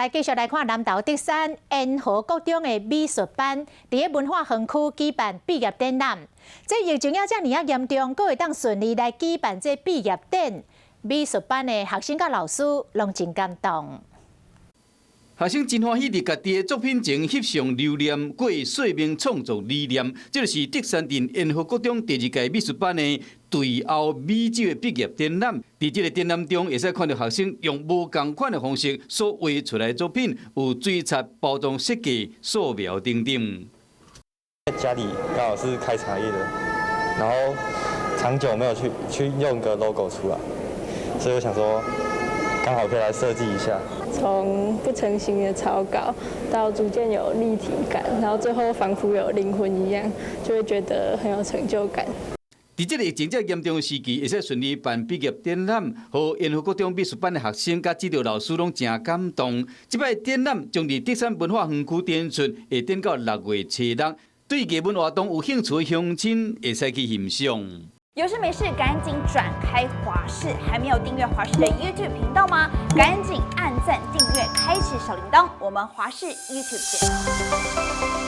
来继续来看南投德山延和国中的美术班，伫个文化园区举办毕业展览。这疫情也遮尔严重，阁会当顺利来举办这毕业展，美术班的学生甲老师拢真感动。 学生真欢喜，伫家己的作品前翕上留念，过说明创作理念。这就是德山镇延和国中第2届美术班的对后美酒的毕业展览。伫这个展览中，会使看到学生用无同款的方式所画出来的作品，有水彩、包装设计、素描等等。家里刚好是开茶叶的，然后长久没有去用个 logo 出来，所以我想说，刚好可以来设计一下。 从不成形的草稿到逐渐有立体感，然后最后仿佛有灵魂一样，就会觉得很有成就感。在这个疫情较严重的时期，会使顺利办毕业展览，和延和国中美术班的学生甲指导老师拢真感动。这摆展览将伫德山文化园区展出，会展到6月7日。对艺文活动有兴趣的乡亲，会使去欣赏。 有事没事赶紧转开华视，还没有订阅华视的 YouTube 频道吗？赶紧按赞、订阅、开启小铃铛，我们华视 YouTube 见。